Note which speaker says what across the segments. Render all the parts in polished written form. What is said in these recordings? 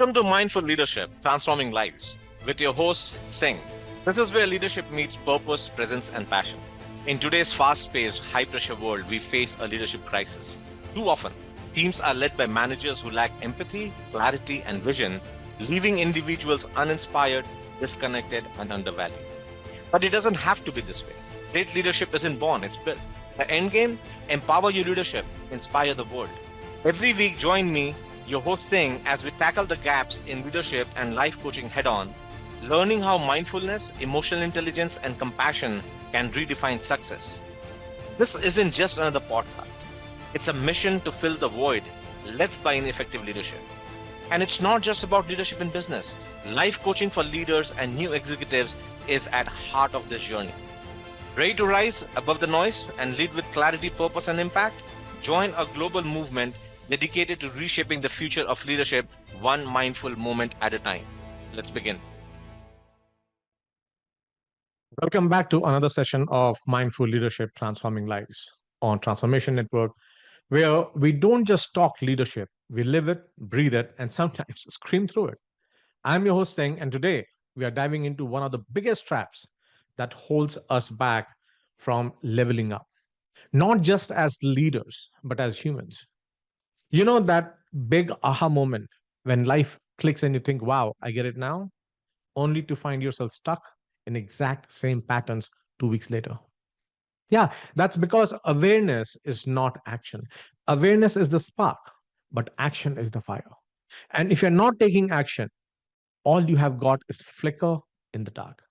Speaker 1: Welcome to Mindful Leadership, Transforming Lives, with your host, Singh. This is where leadership meets purpose, presence, and passion. In today's fast-paced, high-pressure world, we face a leadership crisis. Too often, teams are led by managers who lack empathy, clarity, and vision, leaving individuals uninspired, disconnected, and undervalued. But it doesn't have to be this way. Great leadership isn't born, it's built. The end game: empower your leadership, inspire the world. Every week, join me, your host Singh, as we tackle the gaps in leadership and life coaching head on, learning how mindfulness, emotional intelligence, and compassion can redefine success. This isn't just another podcast, it's a mission to fill the void left by ineffective leadership. And it's not just about leadership in business. Life coaching for leaders and new executives is at heart of this journey. Ready to rise above the noise and lead with clarity, purpose, and impact? Join a global movement dedicated to reshaping the future of leadership one mindful moment at a time. Let's begin.
Speaker 2: Welcome back to another session of Mindful Leadership Transforming Lives on Transformation Network, where we don't just talk leadership, we live it, breathe it, and sometimes scream through it. I'm your host, Singh, and today we are diving into one of the biggest traps that holds us back from leveling up, not just as leaders, but as humans. You know that big aha moment when life clicks and you think, wow, I get it now, only to find yourself stuck in exact same patterns 2 weeks later. Yeah, that's because awareness is not action. Awareness is the spark, but action is the fire. And if you're not taking action, all you have got is flicker in the dark.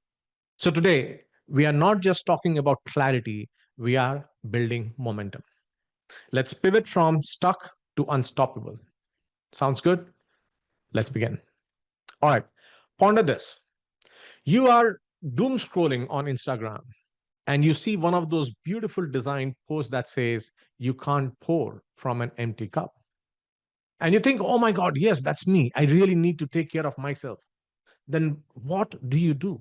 Speaker 2: So today, we are not just talking about clarity, we are building momentum. Let's pivot from stuck to unstoppable. Sounds good? Let's begin. All right, ponder this. You are doom scrolling on Instagram and you see one of those beautiful design posts that says, you can't pour from an empty cup. And you think, oh my God, yes, that's me. I really need to take care of myself. Then what do?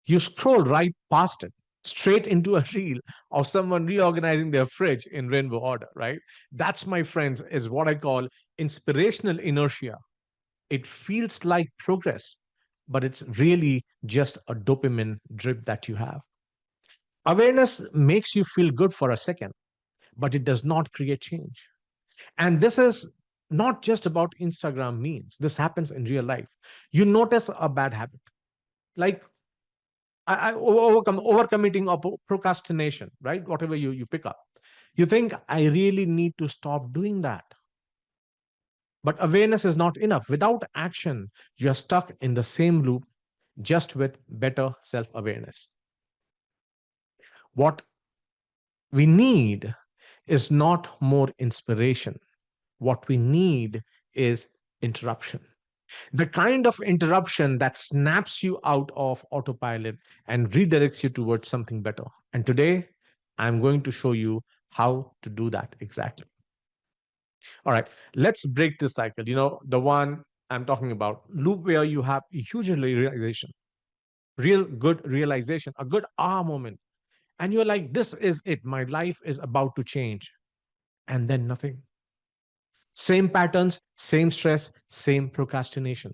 Speaker 2: You scroll right past it, straight into a reel of someone reorganizing their fridge in rainbow order, right? That's, my friends, is what I call inspirational inertia. It feels like progress, but it's really just a dopamine drip that you have. Awareness makes you feel good for a second, but it does not create change. And this is not just about Instagram memes. This happens in real life. You notice a bad habit, like overcommitting or procrastination, right? Whatever you pick up. You think, I really need to stop doing that. But awareness is not enough. Without action, you're stuck in the same loop, just with better self awareness. What we need is not more inspiration. What we need is interruption. The kind of interruption that snaps you out of autopilot and redirects you towards something better. And today, I'm going to show you how to do that exactly. All right, let's break this cycle. You know, the one I'm talking about, loop where you have a huge realization, real good realization, a good ah moment. And you're like, this is it. My life is about to change. And then nothing. Same patterns, same stress, same procrastination.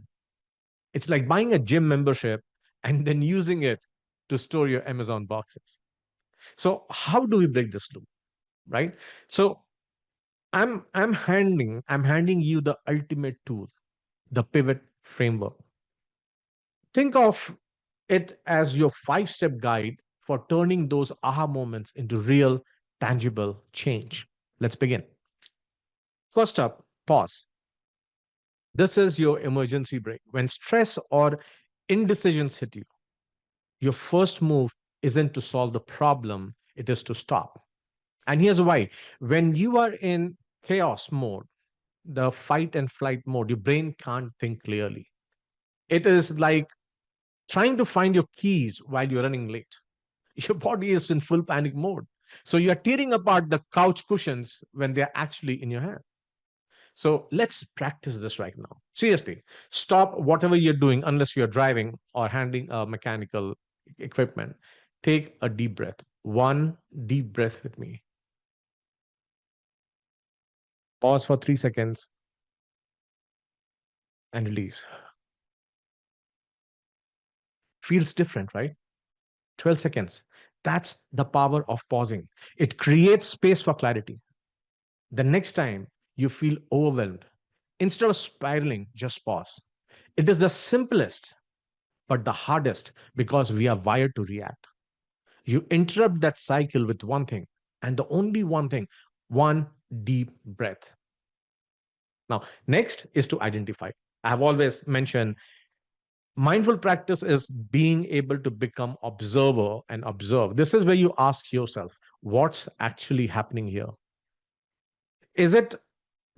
Speaker 2: It's like buying a gym membership and then using it to store your Amazon boxes. So how do we break this loop, right? So I'm handing you the ultimate tool, the pivot framework. Think of it as your 5-step guide for turning those aha moments into real, tangible change. Let's begin. First up, pause. This is your emergency brake. When stress or indecisions hit you, your first move isn't to solve the problem, it is to stop. And here's why. When you are in chaos mode, the fight and flight mode, your brain can't think clearly. It is like trying to find your keys while you're running late. Your body is in full panic mode. So you're tearing apart the couch cushions when they're actually in your hand. So let's practice this right now. Seriously, stop whatever you're doing unless you're driving or handling a mechanical equipment. Take a deep breath. One deep breath with me. Pause for 3 seconds and release. Feels different, right? 12 seconds. That's the power of pausing. It creates space for clarity. The next time you feel overwhelmed, instead of spiraling, just pause. It is the simplest, but the hardest because we are wired to react. You interrupt that cycle with one thing, and the only one thing, one deep breath. Now, next is to identify. I have always mentioned mindful practice is being able to become observer and observe. This is where you ask yourself, what's actually happening here? Is it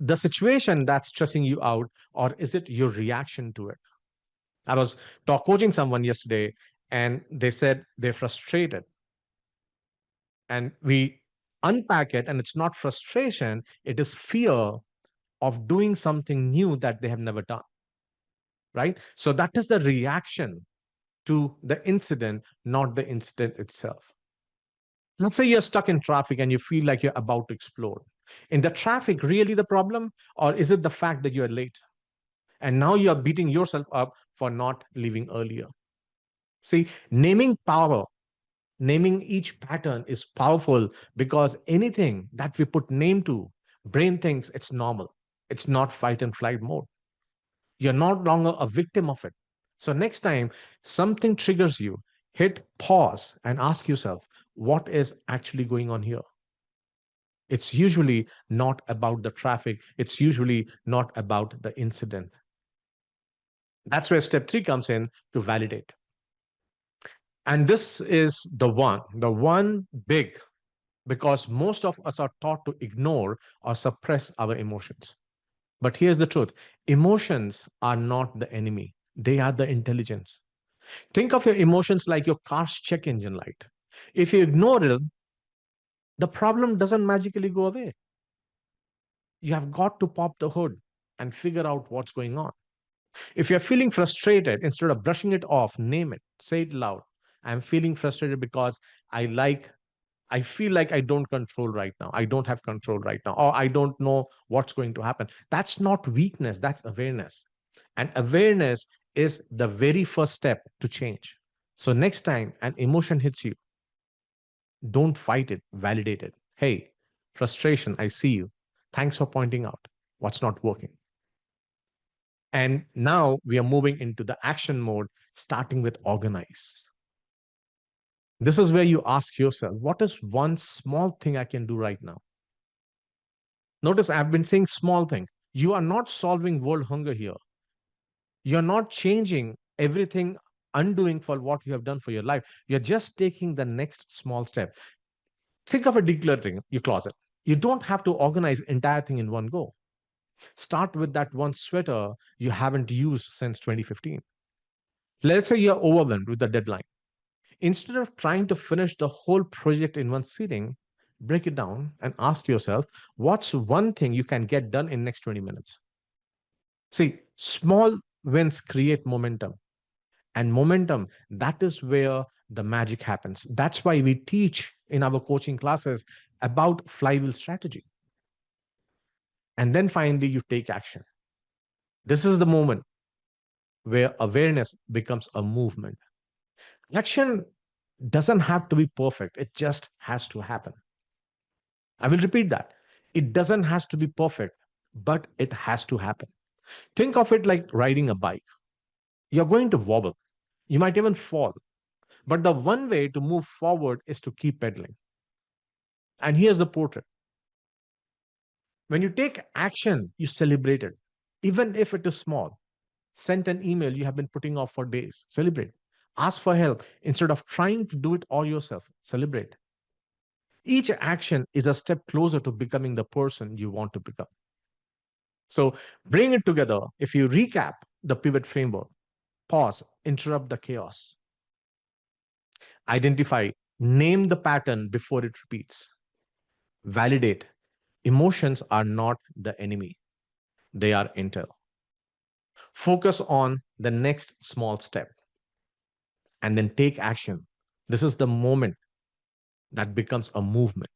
Speaker 2: the situation that's stressing you out, or is it your reaction to it? I was coaching someone yesterday, and they said they're frustrated. And we unpack it, and it's not frustration, it is fear of doing something new that they have never done, right? So that is the reaction to the incident, not the incident itself. Let's say you're stuck in traffic and you feel like you're about to explode. In the traffic really the problem, or is it the fact that you're late? And now you're beating yourself up for not leaving earlier. See, naming each pattern is powerful because anything that we put name to, brain thinks it's normal. It's not fight and flight mode. You're no longer a victim of it. So next time something triggers you, hit pause and ask yourself, what is actually going on here? It's usually not about the traffic. It's usually not about the incident. That's where step three comes in to validate. And this is the one big, because most of us are taught to ignore or suppress our emotions. But here's the truth, emotions are not the enemy, they are the intelligence. Think of your emotions like your car's check engine light. If you ignore it, the problem doesn't magically go away. You have got to pop the hood and figure out what's going on. If you're feeling frustrated, instead of brushing it off, name it, say it loud. I'm feeling frustrated because I like I feel like I don't control right now. I don't have control right now, or I don't know what's going to happen. That's not weakness, that's awareness. And awareness is the very first step to change. So, next time an emotion hits you, don't fight it, validate it. Hey, frustration, I see you. Thanks for pointing out what's not working. And now we are moving into the action mode, starting with organize. This is where you ask yourself, what is one small thing I can do right now? Notice I've been saying small thing. You are not solving world hunger here. You're not changing everything, undoing for what you have done for your life. You're just taking the next small step. Think of a decluttering your closet. You don't have to organize entire thing in one go. Start with that one sweater you haven't used since 2015. Let's say you're overwhelmed with the deadline. Instead of trying to finish the whole project in one sitting, break it down and ask yourself, what's one thing you can get done in next 20 minutes? See, small wins create momentum. And momentum, that is where the magic happens. That's why we teach in our coaching classes about flywheel strategy. And then finally, you take action. This is the moment where awareness becomes a movement. Action doesn't have to be perfect, it just has to happen. I will repeat that. It doesn't has to be perfect, but it has to happen. Think of it like riding a bike. You're going to wobble. You might even fall. But the one way to move forward is to keep pedaling. And here's the portrait. When you take action, you celebrate it, even if it is small. Send an email you have been putting off for days. Celebrate. Ask for help instead of trying to do it all yourself. Celebrate. Each action is a step closer to becoming the person you want to become. So bring it together. If you recap the pivot framework, pause, interrupt the chaos, identify, name the pattern before it repeats, validate. Emotions are not the enemy, they are intel. Focus on the next small step and then take action. This is the moment that becomes a movement.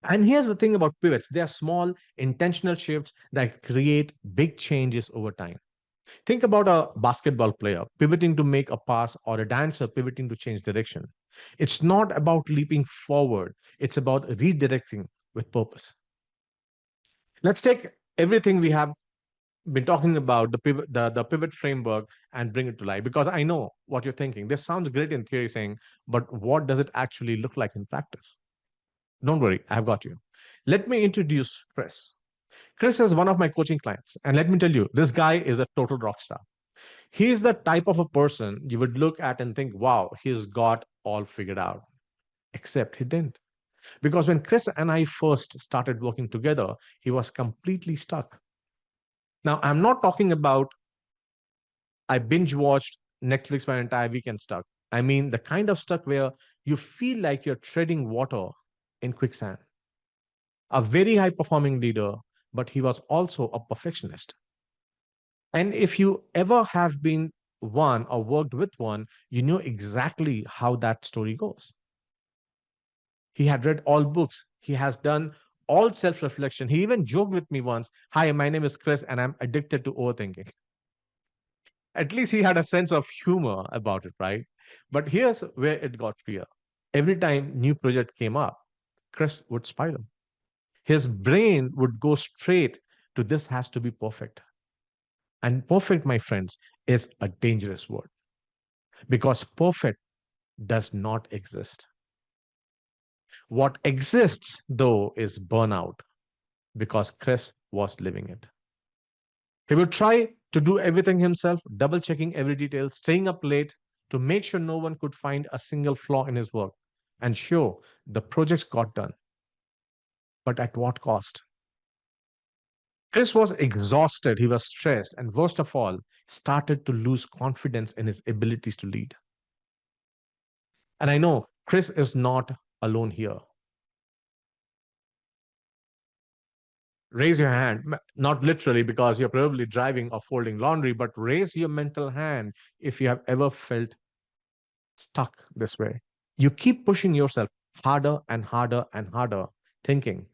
Speaker 2: And here's the thing about pivots, they are small, intentional shifts that create big changes over time. Think about a basketball player pivoting to make a pass or a dancer pivoting to change direction. It's not about leaping forward, it's about redirecting with purpose. Let's take everything we have been talking about, the pivot framework, and bring it to life, because I know what you're thinking. This sounds great in theory, saying, but what does it actually look like in practice? Don't worry, I've got you. Let me introduce Chris. Chris is one of my coaching clients, and let me tell you, this guy is a total rock star. He's the type of a person you would look at and think, wow, he's got all figured out. Except he didn't. Because when Chris and I first started working together, he was completely stuck. Now, I'm not talking about I binge watched Netflix for an entire weekend stuck. I mean, the kind of stuck where you feel like you're treading water in quicksand. A very high performing leader, but he was also a perfectionist. And if you ever have been one or worked with one, you know exactly how that story goes. He had read all books, he has done all self reflection. He even joked with me once, "Hi, my name is Chris, and I'm addicted to overthinking." At least he had a sense of humor about it, right? But here's where it got weird. Every time new project came up, Chris would spiral. His brain would go straight to this has to be perfect. And perfect, my friends, is a dangerous word because perfect does not exist. What exists, though, is burnout because Chris was living it. He would try to do everything himself, double checking every detail, staying up late to make sure no one could find a single flaw in his work. And sure, the projects got done, but at what cost? Chris was exhausted, he was stressed, and worst of all, started to lose confidence in his abilities to lead. And I know Chris is not alone here. Raise your hand, not literally because you're probably driving or folding laundry, but raise your mental hand if you have ever felt stuck this way. You keep pushing yourself harder and harder and harder, thinking,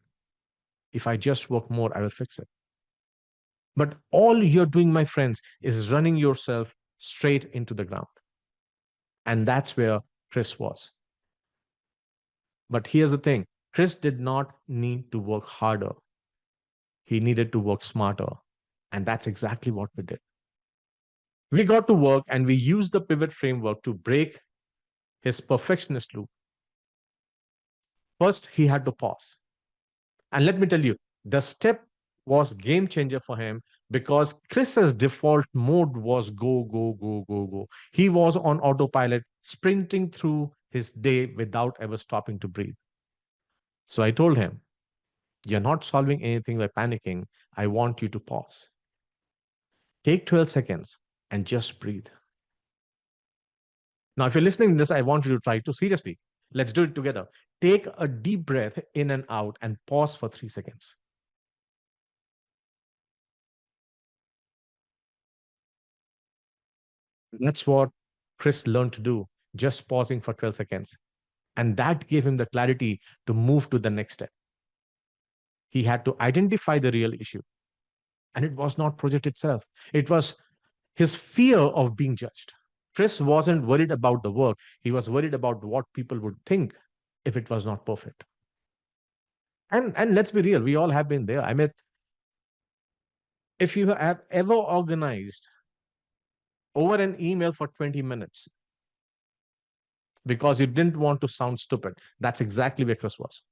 Speaker 2: if I just work more, I will fix it. But all you're doing, my friends, is running yourself straight into the ground. And that's where Chris was. But here's the thing, Chris did not need to work harder, he needed to work smarter. And that's exactly what we did. We got to work and we used the pivot framework to break his perfectionist loop. First, he had to pause. And let me tell you, the step was game changer for him because Chris's default mode was go, go, go, go, go. He was on autopilot, sprinting through his day without ever stopping to breathe. So I told him, you're not solving anything by panicking. I want you to pause. Take 12 seconds and just breathe. Now, if you're listening to this, I want you to try to seriously. Let's do it together. Take a deep breath in and out and pause for 3 seconds. That's what Chris learned to do, just pausing for 12 seconds. And that gave him the clarity to move to the next step. He had to identify the real issue. And it was not project itself. It was his fear of being judged. Chris wasn't worried about the work. He was worried about what people would think if it was not perfect. And let's be real, we all have been there. I mean, if you have ever organized over an email for 20 minutes because you didn't want to sound stupid, that's exactly where Chris was.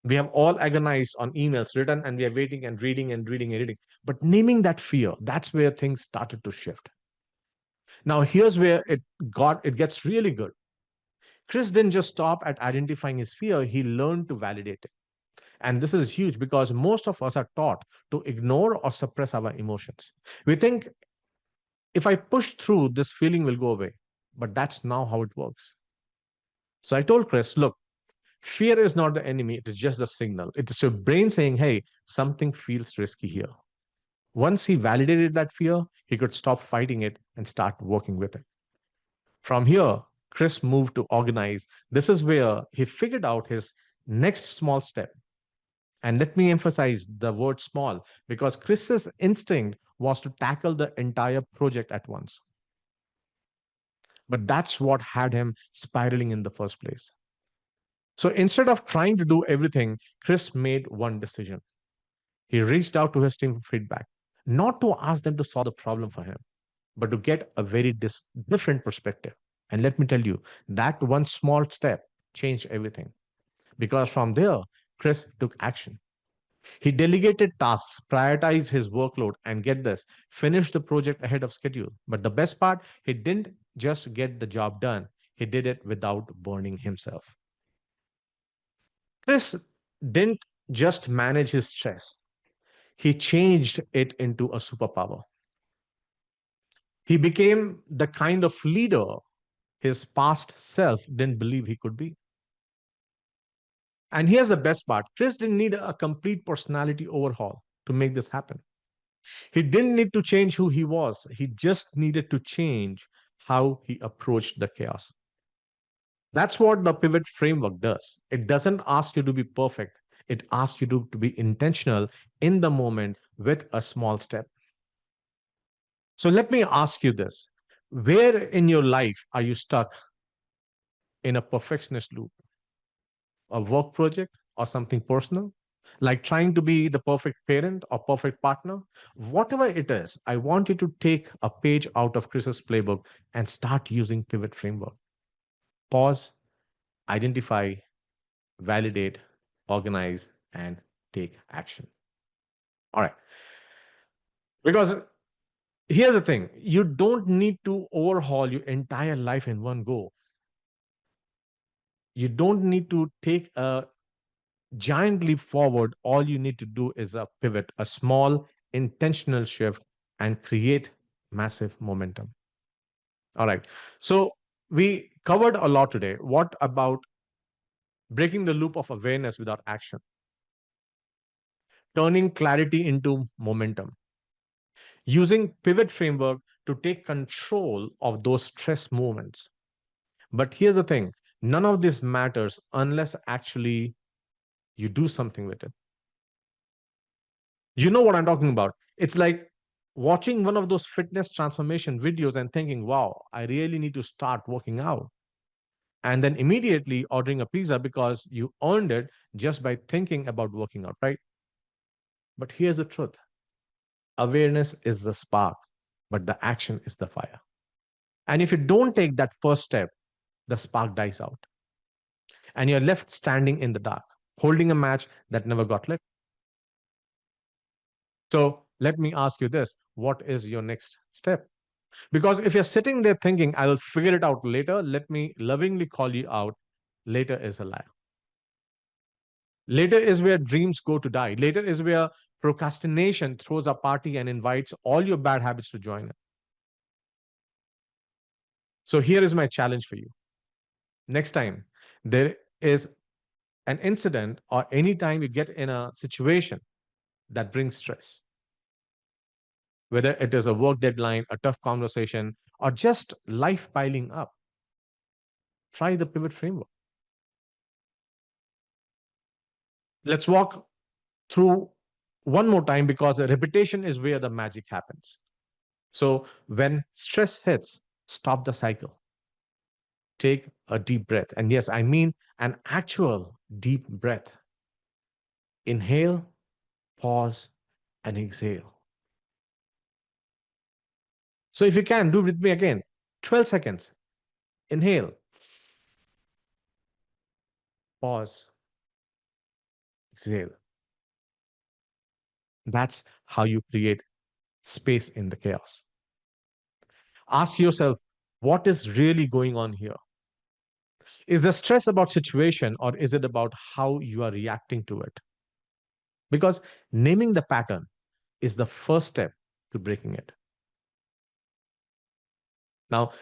Speaker 2: We have all agonized on emails written and we are waiting and reading and reading and reading. But naming that fear, that's where things started to shift. Now, here's where it gets really good. Chris didn't just stop at identifying his fear, he learned to validate it. And this is huge because most of us are taught to ignore or suppress our emotions. We think if I push through, this feeling will go away. But that's not how it works. So I told Chris, look, fear is not the enemy, it is just the signal. It is your brain saying, hey, something feels risky here. Once he validated that fear, he could stop fighting it and start working with it. From here, Chris moved to organize. This is where he figured out his Next small step. And let me emphasize the word small because Chris's instinct was to tackle the entire project at once. But that's what had him spiraling in the first place. So instead of trying to do everything, Chris made one decision. He reached out to his team for feedback, not to ask them to solve the problem for him, but to get a very different perspective. And let me tell you, that one small step changed everything. Because from there, Chris took action. He delegated tasks, prioritized his workload, and get this, finished the project ahead of schedule. But the best part, he didn't just get the job done, he did it without burning himself. Chris didn't just manage his stress, he changed it into a superpower. He became the kind of leader his past self didn't believe he could be. And here's the best part, Chris didn't need a complete personality overhaul to make this happen. He didn't need to change who he was, he just needed to change how he approached the chaos. That's what the pivot framework does. It doesn't ask you to be perfect, it asks you to be intentional in the moment with a small step. So let me ask you this. Where in your life are you stuck in a perfectionist loop? A work project or something personal? Like trying to be the perfect parent or perfect partner? Whatever it is, I want you to take a page out of Chris's playbook and start using pivot framework. Pause, identify, validate, organize, and take action. All right. Because here's the thing, you don't need to overhaul your entire life in one go. You don't need to take a giant leap forward. All you need to do is a pivot, a small intentional shift, and create massive momentum. All right. So we covered a lot today. What about breaking the loop of awareness without action, turning clarity into momentum, using pivot framework to take control of those stress moments? But here's the thing, none of this matters unless actually you do something with it. You know what I'm talking about. It's like watching one of those fitness transformation videos and thinking, wow, I really need to start working out. And then immediately ordering a pizza because you earned it just by thinking about working out, right? But here's the truth, awareness is the spark, but the action is the fire. And if you don't take that first step, the spark dies out and you're left standing in the dark, holding a match that never got lit. So let me ask you this, what is your next step? Because if you're sitting there thinking, I will figure it out later, let me lovingly call you out. Later is a lie. Later is where dreams go to die. Later is where procrastination throws a party and invites all your bad habits to join it. So here is my challenge for you. Next time there is an incident or any time you get in a situation that brings stress, whether it is a work deadline, a tough conversation, or just life piling up, try the pivot framework. Let's walk through one more time because the repetition is where the magic happens. So when stress hits, stop the cycle. Take a deep breath. And yes, I mean an actual deep breath. Inhale, pause, and exhale. So if you can, do it with me again. 12 seconds. Inhale, pause, exhale. That's how you create space in the chaos. Ask yourself, what is really going on here? Is the stress about situation or is it about how you are reacting to it? Because naming the pattern is the first step to breaking it. Now,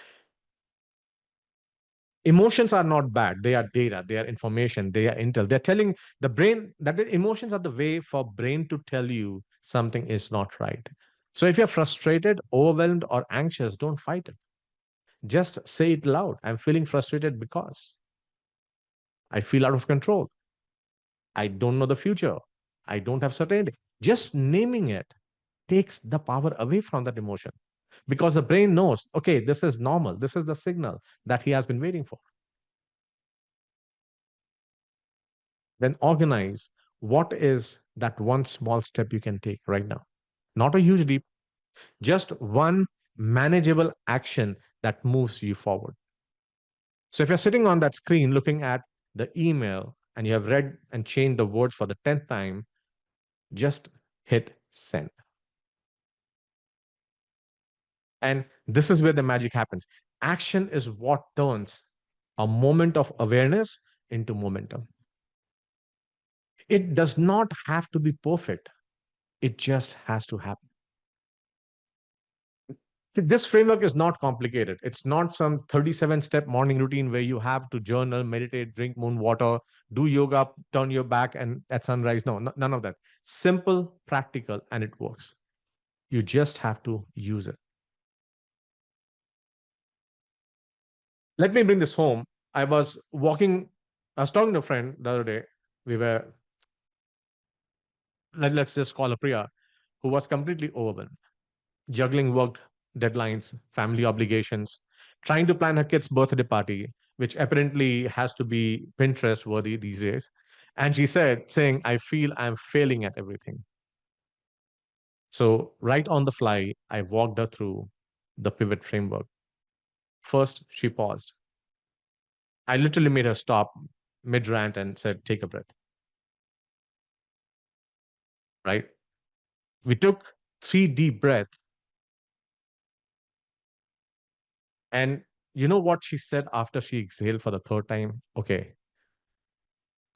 Speaker 2: emotions are not bad. They are data, they are information, they are intel. They're telling the brain that the emotions are the way for brain to tell you something is not right. So if you're frustrated, overwhelmed, or anxious, don't fight it. Just say it loud. I'm feeling frustrated because I feel out of control. I don't know the future. I don't have certainty. Just naming it takes the power away from that emotion because the brain knows, okay, this is normal. This is the signal that he has been waiting for. Then organize what is that one small step you can take right now. Not a huge leap, just one manageable action that moves you forward. So if you're sitting on that screen looking at the email and you have read and changed the words for the 10th time, just hit send. And this is where the magic happens. Action is what turns a moment of awareness into momentum. It does not have to be perfect, it just has to happen. See, this framework is not complicated. It's not some 37-step morning routine where you have to journal, meditate, drink moon water, do yoga, turn your back and at sunrise. No, none of that. Simple, practical, and it works. You just have to use it. Let me bring this home. I was walking, I was talking to a friend the other day. We were, let's just call her Priya, who was completely overwhelmed, juggling work deadlines, family obligations, trying to plan her kid's birthday party, which apparently has to be Pinterest worthy these days. And she said, saying, I feel I'm failing at everything. So, right on the fly, I walked her through the pivot framework. First, she paused. I literally made her stop mid rant and said, take a breath, right? We took 3 deep breaths. And you know what she said after she exhaled for the third time? Okay,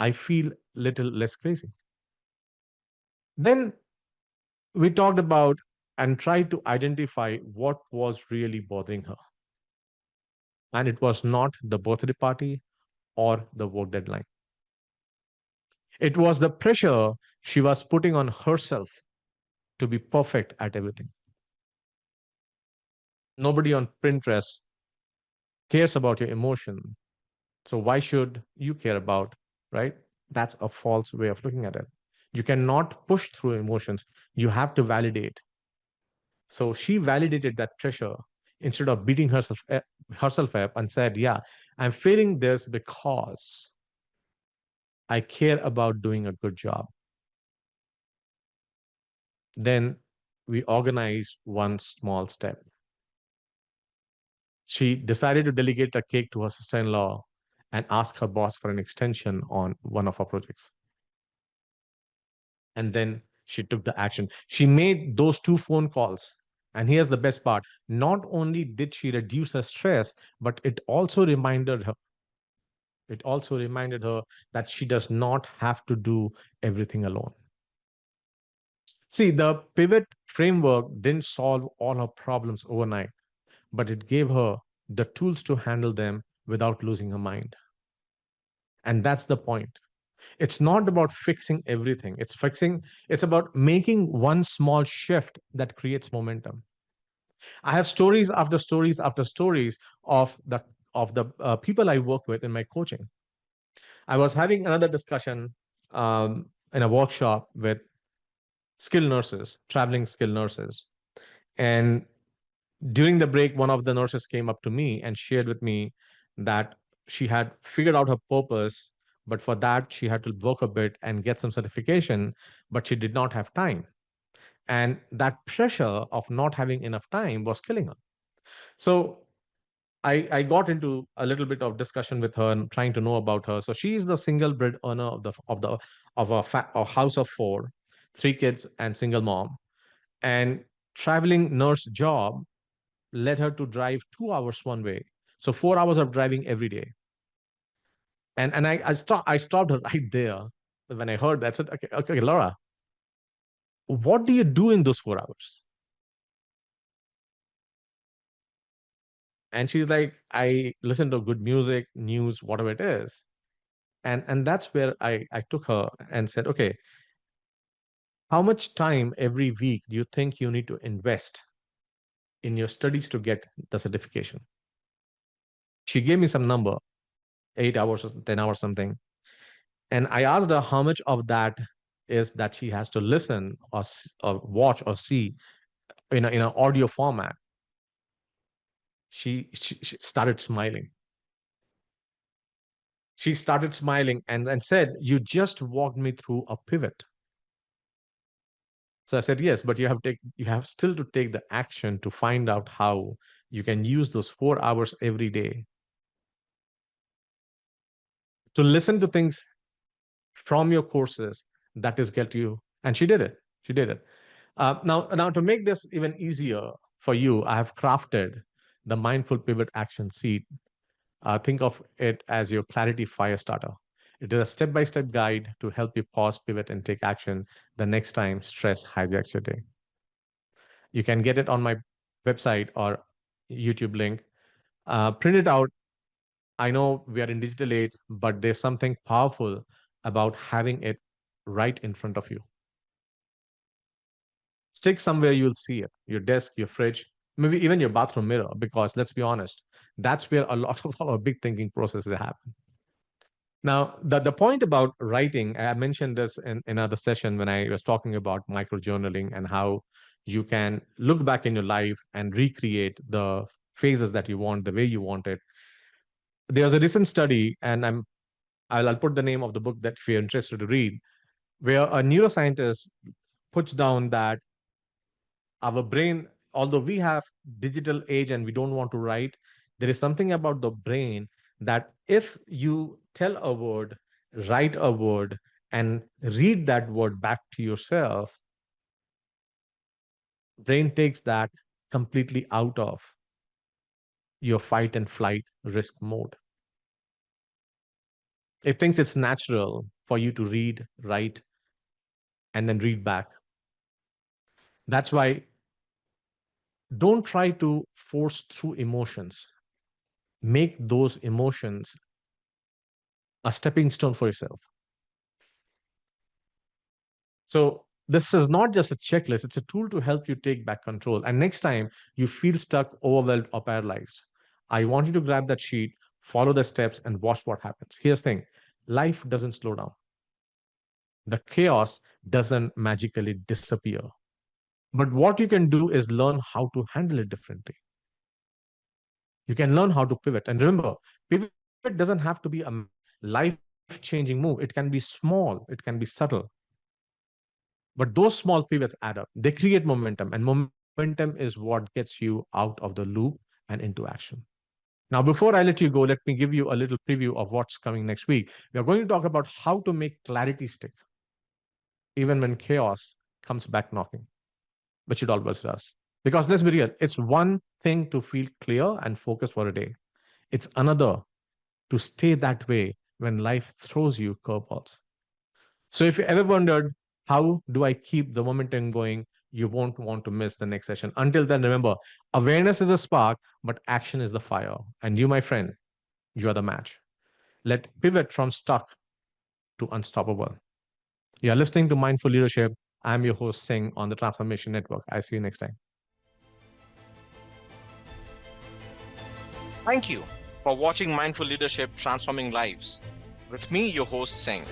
Speaker 2: I feel little less crazy. Then we talked about and tried to identify what was really bothering her. And it was not the birthday party or the work deadline. It was the pressure she was putting on herself to be perfect at everything. Nobody on Pinterest cares about your emotion. So why should you care about, right? That's a false way of looking at it. You cannot push through emotions. You have to validate. So she validated that pressure instead of beating herself up and said, yeah, I'm feeling this because I care about doing a good job. Then we organized one small step. She decided to delegate a cake to her sister in law and ask her boss for an extension on one of her projects. And then she took the action. She made those 2 phone calls. And here's the best part. Not only did she reduce her stress, but it also reminded her that she does not have to do everything alone. See, the pivot framework didn't solve all her problems overnight, but it gave her the tools to handle them without losing her mind. And that's the point. It's not about fixing everything. It's about making one small shift that creates momentum. I have stories after stories after stories of the people I work with in my coaching. I was having another discussion in a workshop with skilled nurses, traveling skilled nurses. And during the break, one of the nurses came up to me and shared with me that she had figured out her purpose, but for that, she had to work a bit and get some certification, but she did not have time. And that pressure of not having enough time was killing her. So I got into a little bit of discussion with her and trying to know about her. So she is the single bread earner of a house of four, 3 kids and single mom. And traveling nurse job led her to drive 2 hours one way. So 4 hours of driving every day. And I stopped her right there when I heard that. I said, okay, Laura, what do you do in those 4 hours? And she's like, I listen to good music, news, whatever it is. And that's where I took her and said, okay, how much time every week do you think you need to invest in your studies to get the certification? She gave me some number, 8 hours or 10 hours, something. And I asked her how much of that is that she has to listen or watch or see in an audio format. She started smiling. She started smiling and said, "You just walked me through a pivot." So I said, "Yes, but you have still to take the action to find out how you can use those 4 hours every day to listen to things from your courses that is get you." And she did it. She did it. Now to make this even easier for you, I have crafted the mindful pivot action sheet. Think of it as your clarity fire starter. It is a step-by-step guide to help you pause, pivot, and take action the next time stress hijacks your day. You can get it on my website or YouTube link. Print it out. I know we are in digital age, but there's something powerful about having it right in front of you. Stick somewhere you'll see it, your desk, your fridge, maybe even your bathroom mirror, because let's be honest, that's where a lot of our big thinking processes happen. Now, the point about writing, I mentioned this in another session when I was talking about micro journaling and how you can look back in your life and recreate the phases that you want, the way you want it. There's a recent study, and I'll put the name of the book that if you're interested to read, where a neuroscientist puts down that our brain, although we have digital age and we don't want to write, there is something about the brain that if you tell a word, write a word, and read that word back to yourself, brain takes that completely out of your fight and flight risk mode. It thinks it's natural for you to read, write, and then read back. That's why don't try to force through emotions. Make those emotions a stepping stone for yourself. So this is not just a checklist, it's a tool to help you take back control. And next time you feel stuck, overwhelmed, or paralyzed, I want you to grab that sheet, follow the steps, and watch what happens. Here's the thing: life doesn't slow down, the chaos doesn't magically disappear. But what you can do is learn how to handle it differently. You can learn how to pivot. And remember, pivot doesn't have to be a life changing move, it can be small, it can be subtle. But those small pivots add up. They create momentum, and momentum is what gets you out of the loop and into action. Now, before I let you go, let me give you a little preview of what's coming next week. We are going to talk about how to make clarity stick, even when chaos comes back knocking, which it always does. Because let's be real, it's one thing to feel clear and focused for a day, it's another to stay that way when life throws you curveballs. So if you ever wondered, how do I keep the momentum going? You won't want to miss the next session. Until then, remember, awareness is a spark, but action is the fire. And you, my friend, you are the match. Let pivot from stuck to unstoppable. You are listening to Mindful Leadership. I'm your host, Singh, on the Transformation Network. I see you next time.
Speaker 1: Thank you for watching Mindful Leadership Transforming Lives. With me, your host, Singh.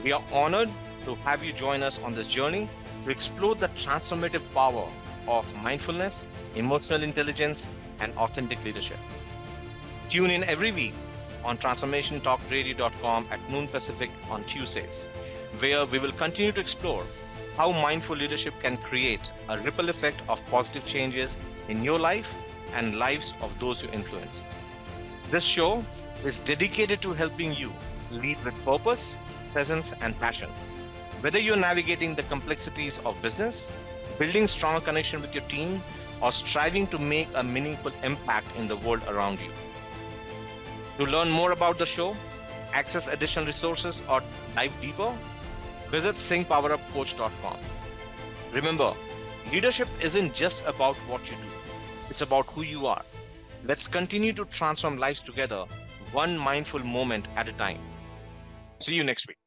Speaker 1: We are honored to have you join us on this journey to explore the transformative power of mindfulness, emotional intelligence, and authentic leadership. Tune in every week on transformationtalkradio.com at noon Pacific on Tuesdays, where we will continue to explore how mindful leadership can create a ripple effect of positive changes in your life and lives of those you influence. This show is dedicated to helping you lead with purpose, presence, and passion. Whether you're navigating the complexities of business, building stronger connection with your team, or striving to make a meaningful impact in the world around you. To learn more about the show, access additional resources, or dive deeper, visit singhpowerupcoach.com. Remember, leadership isn't just about what you do, it's about who you are. Let's continue to transform lives together, one mindful moment at a time. See you next week.